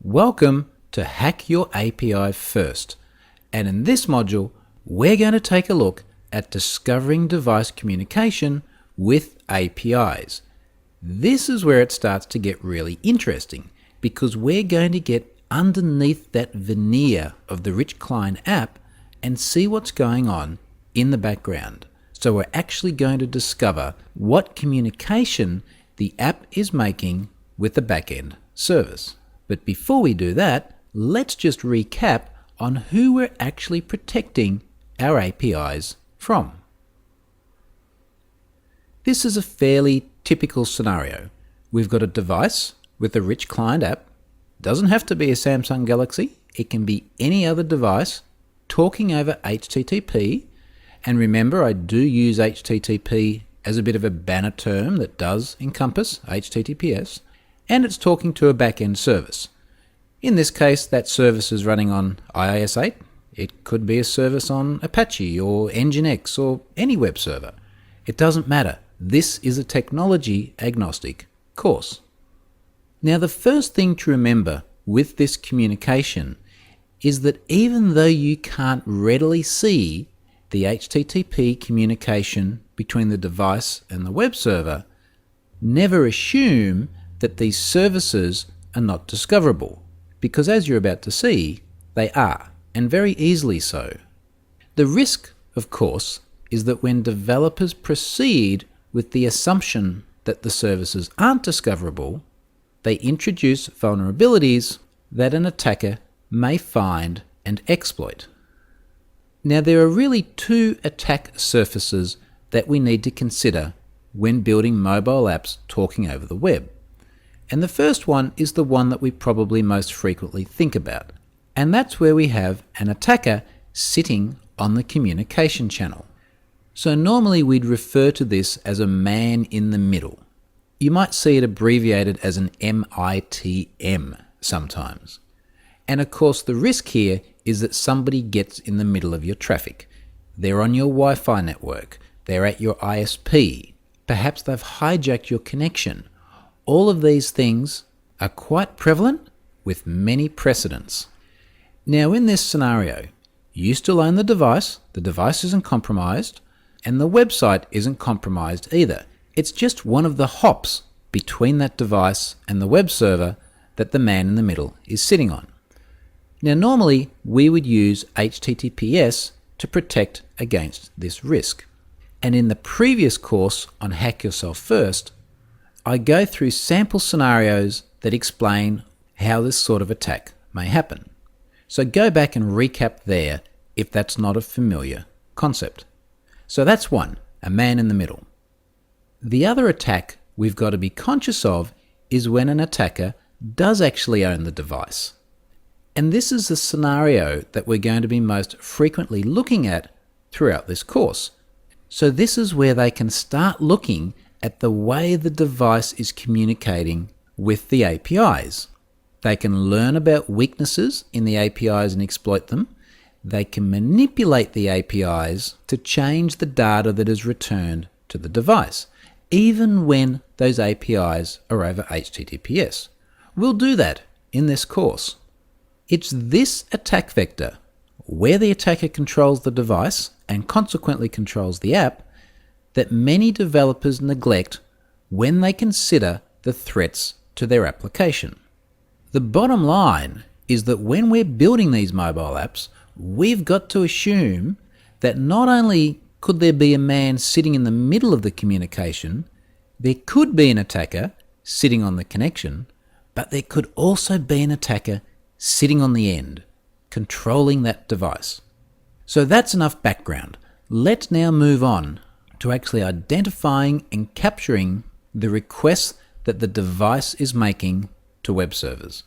Welcome to Hack Your API First, and in this module we're going to take a look at discovering device communication with APIs. This is where it starts to get really interesting because we're going to get underneath that veneer of the rich client app and see what's going on in the background. So we're actually going to discover what communication the app is making with the backend service. But before we do that, let's just recap on who we're actually protecting our APIs from. This is a fairly typical scenario. We've got a device with a rich client app. Doesn't have to be a Samsung Galaxy. It can be any other device talking over HTTP. And remember, I do use HTTP as a bit of a banner term that does encompass HTTPS. And it's talking to a backend service. In this case, that service is running on IIS 8. It could be a service on Apache or Nginx or any web server. It doesn't matter. This is a technology agnostic course. Now, the first thing to remember with this communication is that even though you can't readily see the HTTP communication between the device and the web server, never assume that these services are not discoverable, because as you're about to see, they are, and very easily so. The risk, of course, is that when developers proceed with the assumption that the services aren't discoverable, they introduce vulnerabilities that an attacker may find and exploit. Now, there are really two attack surfaces that we need to consider when building mobile apps talking over the web. And the first one is the one that we probably most frequently think about. And that's where we have an attacker sitting on the communication channel. So normally we'd refer to this as a man in the middle. You might see it abbreviated as an MITM sometimes. And of course the risk here is that somebody gets in the middle of your traffic. They're on your Wi-Fi network. They're at your ISP. Perhaps they've hijacked your connection. All of these things are quite prevalent with many precedents. Now, in this scenario, you still own the device isn't compromised, and the website isn't compromised either. It's just one of the hops between that device and the web server that the man in the middle is sitting on. Now, normally we would use HTTPS to protect against this risk. And in the previous course on Hack Yourself First, I go through sample scenarios that explain how this sort of attack may happen. So go back and recap there if that's not a familiar concept. So that's one, a man in the middle. The other attack we've got to be conscious of is when an attacker does actually own the device. And this is the scenario that we're going to be most frequently looking at throughout this course. So this is where they can start looking at the way the device is communicating with the APIs. They can learn about weaknesses in the APIs and exploit them. They can manipulate the APIs to change the data that is returned to the device, even when those APIs are over HTTPS. We'll do that in this course. It's this attack vector, where the attacker controls the device and consequently controls the app, that many developers neglect when they consider the threats to their application. The bottom line is that when we're building these mobile apps, we've got to assume that not only could there be a man sitting in the middle of the communication, there could be an attacker sitting on the connection, but there could also be an attacker sitting on the end, controlling that device. So that's enough background. Let's now move on to actually identifying and capturing the requests that the device is making to web servers.